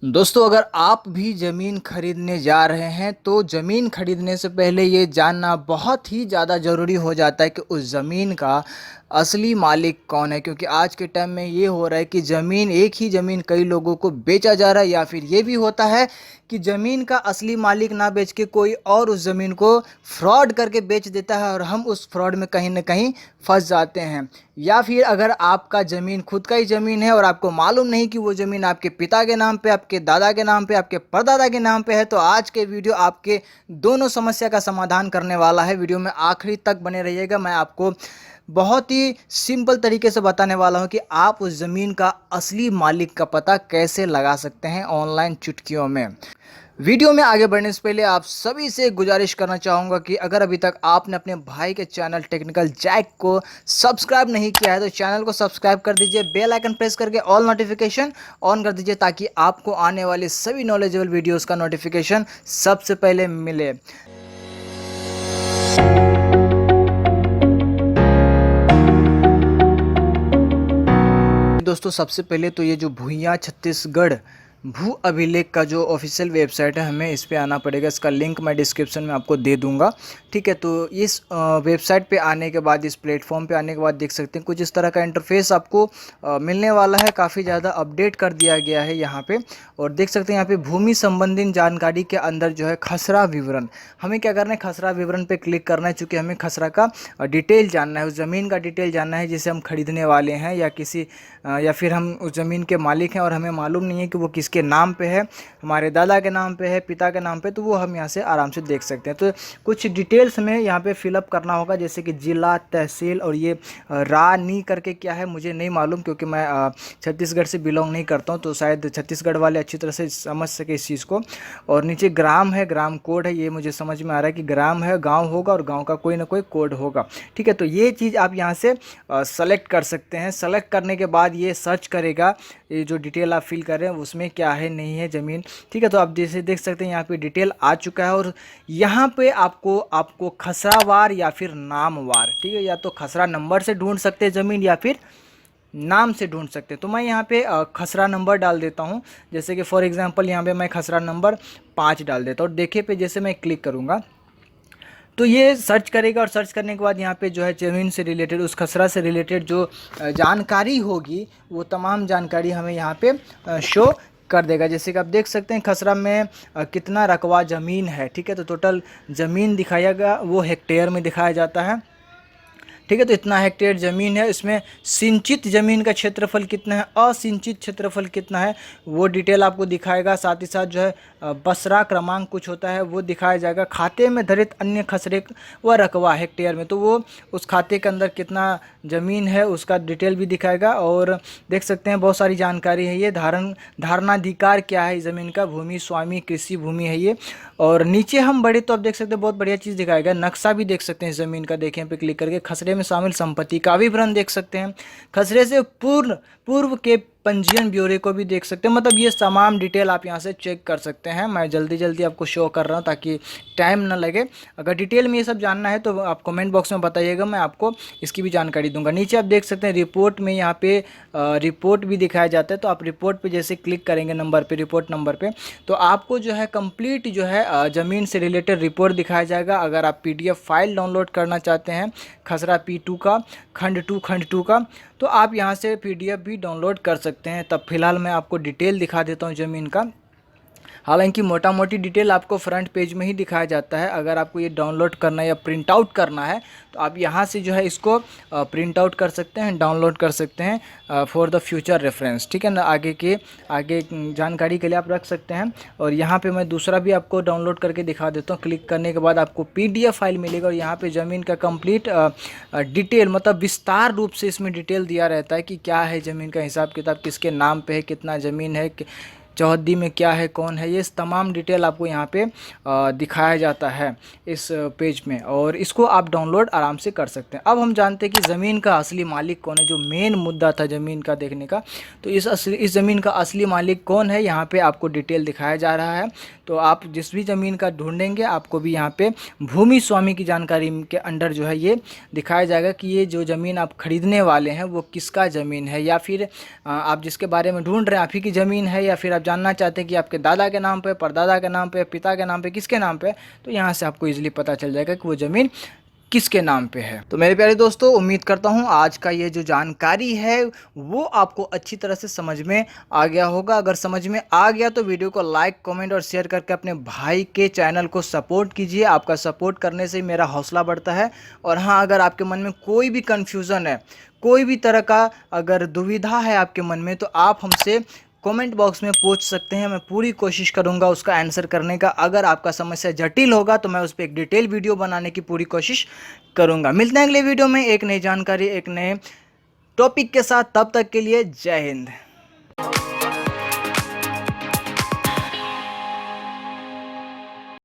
दोस्तों, अगर आप भी ज़मीन खरीदने जा रहे हैं तो ज़मीन खरीदने से पहले ये जानना बहुत ही ज़्यादा ज़रूरी हो जाता है कि उस ज़मीन का असली मालिक कौन है। क्योंकि आज के टाइम में ये हो रहा है कि ज़मीन एक ही ज़मीन कई लोगों को बेचा जा रहा है, या फिर ये भी होता है कि ज़मीन का असली मालिक ना बेच के कोई और उस ज़मीन को फ्रॉड करके बेच देता है और हम उस फ्रॉड में कहीं ना कहीं फंस जाते हैं। या फिर अगर आपका ज़मीन खुद का ही ज़मीन है और आपको मालूम नहीं कि वो ज़मीन आपके पिता के नाम पे, आपके दादा के नाम पे, आपके परदादा के नाम पे है, तो आज के वीडियो आपके दोनों समस्या का समाधान करने वाला है। वीडियो में आखिरी तक बने रहिएगा। मैं आपको बहुत ही सिंपल तरीके से बताने वाला हूँ कि आप उस ज़मीन का असली मालिक का पता कैसे लगा सकते हैं ऑनलाइन चुटकियों में। वीडियो में आगे बढ़ने से पहले आप सभी से गुजारिश करना चाहूँगा कि अगर अभी तक आपने अपने भाई के चैनल टेक्निकल जैक को सब्सक्राइब नहीं किया है तो चैनल को सब्सक्राइब कर दीजिए, बेल आइकन प्रेस करके ऑल नोटिफिकेशन ऑन कर दीजिए ताकि आपको आने वाले सभी नॉलेजेबल वीडियोस का नोटिफिकेशन सबसे पहले मिले। दोस्तों, सबसे पहले तो ये जो भूइयाँ छत्तीसगढ़ भू अभिलेख का जो ऑफिशियल वेबसाइट है, हमें इस पे आना पड़ेगा। इसका लिंक मैं डिस्क्रिप्शन में आपको दे दूंगा, ठीक है। तो इस वेबसाइट पे आने के बाद, इस प्लेटफॉर्म पे आने के बाद देख सकते हैं कुछ इस तरह का इंटरफेस आपको मिलने वाला है। काफ़ी ज़्यादा अपडेट कर दिया गया है यहाँ पे। और देख सकते हैं यहाँ पे भूमि संबंधी जानकारी के अंदर जो है खसरा विवरण, हमें क्या करना है, खसरा विवरण पे क्लिक करना है। चूँकि हमें खसरा का डिटेल जानना है, उस ज़मीन का डिटेल जानना है जिसे हम खरीदने वाले हैं, या फिर हम उस ज़मीन के मालिक हैं और हमें मालूम नहीं है कि वो किसके नाम पे है, हमारे दादा के नाम पे है, पिता के नाम पे, तो वो हम यहाँ से आराम से देख सकते हैं। तो कुछ डिटेल्स हमें यहाँ पे फिलअप करना होगा, जैसे कि ज़िला, तहसील, और ये रानी करके क्या है मुझे नहीं मालूम, क्योंकि मैं छत्तीसगढ़ से बिलोंग नहीं करता हूँ, तो शायद छत्तीसगढ़ वाले अच्छी तरह से समझ सके इस चीज़ को। और नीचे ग्राम है, ग्राम कोड है, ये मुझे समझ में आ रहा है कि ग्राम है, गाँव होगा और गाँव का कोई ना कोई कोड होगा, ठीक है। तो ये चीज़ आप यहाँ से सेलेक्ट कर सकते हैं। सेलेक्ट करने के बाद ये सर्च करेगा, ये जो डिटेल आप फिल कर रहे हैं उसमें क्या है नहीं है ज़मीन, ठीक है। तो आप जैसे देख सकते हैं यहाँ पे डिटेल आ चुका है और यहाँ पे आपको खसरावार या फिर नामवार, ठीक है, या तो खसरा नंबर से ढूंढ सकते हैं ज़मीन या फिर नाम से ढूंढ सकते हैं। तो मैं यहाँ पे खसरा नंबर डाल देता हूँ। जैसे कि फॉर एग्जांपल यहाँ पे मैं खसरा नंबर 5 डाल देता हूँ और देखे पे जैसे मैं क्लिक करूँगा तो ये सर्च करेगा। और सर्च करने के बाद यहाँ पे जो है ज़मीन से रिलेटेड, उस खसरा से रिलेटेड जो जानकारी होगी वो तमाम जानकारी हमें यहाँ पे शो कर देगा। जैसे कि आप देख सकते हैं खसरा में कितना रकबा ज़मीन है, ठीक है। तो टोटल ज़मीन दिखाएगा वो हेक्टेयर में दिखाया जाता है, ठीक है। तो इतना हेक्टेयर ज़मीन है, इसमें सिंचित ज़मीन का क्षेत्रफल कितना है, असिंचित क्षेत्रफल कितना है, वो डिटेल आपको दिखाएगा। साथ ही साथ जो है बसरा क्रमांक कुछ होता है वो दिखाया जाएगा। खाते में धारित अन्य खसरे व रकबा हेक्टेयर में, तो वो उस खाते के अंदर कितना ज़मीन है उसका डिटेल भी दिखाएगा। और देख सकते हैं बहुत सारी जानकारी है। ये धारणाधिकार क्या है ज़मीन का, भूमि स्वामी कृषि भूमि है ये। और नीचे हम बड़े तो आप देख सकते हैं बहुत बढ़िया चीज़ दिखाएगा, नक्शा भी देख सकते हैं इस ज़मीन का। देखें पे क्लिक करके खसरे में शामिल संपत्ति का विवरण देख सकते हैं। खसरे से पूर्व के पंजीयन ब्यौरे को भी देख सकते हैं। मतलब ये तमाम डिटेल आप यहाँ से चेक कर सकते हैं। मैं जल्दी आपको शो कर रहा हूँ ताकि टाइम ना लगे। अगर डिटेल में ये सब जानना है तो आप कमेंट बॉक्स में बताइएगा, मैं आपको इसकी भी जानकारी दूंगा। नीचे आप देख सकते हैं रिपोर्ट में, यहाँ पे रिपोर्ट भी दिखाया जाता है। तो आप रिपोर्ट पे जैसे क्लिक करेंगे नंबर पे, रिपोर्ट नंबर पे, तो आपको जो है कंप्लीट जो है ज़मीन से रिलेटेड रिपोर्ट दिखाया जाएगा। अगर आप PDF फाइल डाउनलोड करना चाहते हैं खसरा P2 का, खंड 2 का, तो आप यहाँ से PDF भी डाउनलोड कर सकते हैं। तब फिलहाल मैं आपको डिटेल दिखा देता हूँ ज़मीन का। हालांकि मोटा मोटी डिटेल आपको फ्रंट पेज में ही दिखाया जाता है। अगर आपको ये डाउनलोड करना है या प्रिंट आउट करना है तो आप यहाँ से जो है इसको प्रिंट आउट कर सकते हैं, डाउनलोड कर सकते हैं फॉर द फ्यूचर रेफरेंस, ठीक है ना। आगे जानकारी के लिए आप रख सकते हैं। और यहाँ पे मैं दूसरा भी आपको डाउनलोड करके दिखा देता हूँ। क्लिक करने के बाद आपको PDF फाइल मिलेगा और यहाँ पे ज़मीन का कंप्लीट डिटेल, मतलब विस्तार रूप से इसमें डिटेल दिया रहता है कि क्या है ज़मीन का हिसाब किताब, किसके नाम पे है, कितना ज़मीन है, चौहद्दी में क्या है, कौन है, ये तमाम डिटेल आपको यहाँ पे दिखाया जाता है इस पेज में। और इसको आप डाउनलोड आराम से कर सकते हैं। अब हम जानते हैं कि ज़मीन का असली मालिक कौन है, जो मेन मुद्दा था ज़मीन का देखने का। तो इस ज़मीन का असली मालिक कौन है, यहाँ पे आपको डिटेल दिखाया जा रहा है। तो आप जिस भी ज़मीन का ढूंढेंगे आपको भी यहाँ पे भूमि स्वामी की जानकारी के अंडर जो है ये दिखाया जाएगा कि ये जो ज़मीन आप खरीदने वाले हैं वो किसका ज़मीन है, या फिर आप जिसके बारे में ढूंढ रहे हैं आप ही की ज़मीन है, या फिर आप जानना चाहते हैं कि आपके दादा के नाम पे, परदादा के नाम पे, पिता के नाम पे, किसके नाम पे, तो यहाँ से आपको ईजिली पता चल जाएगा कि वो ज़मीन किसके नाम पे है। तो मेरे प्यारे दोस्तों, उम्मीद करता हूँ आज का ये जो जानकारी है वो आपको अच्छी तरह से समझ में आ गया होगा। अगर समझ में आ गया तो वीडियो को लाइक, कमेंट और शेयर करके अपने भाई के चैनल को सपोर्ट कीजिए। आपका सपोर्ट करने से ही मेरा हौसला बढ़ता है। और हाँ, अगर आपके मन में कोई भी कन्फ्यूज़न है, कोई भी तरह का अगर दुविधा है आपके मन में, तो आप हमसे कमेंट बॉक्स में पूछ सकते हैं। मैं पूरी कोशिश करूंगा उसका आंसर करने का। अगर आपका समस्या जटिल होगा तो मैं उस पर एक डिटेल वीडियो बनाने की पूरी कोशिश करूंगा। मिलते हैं अगले वीडियो में एक नई जानकारी, एक नए टॉपिक के साथ। तब तक के लिए जय हिंद।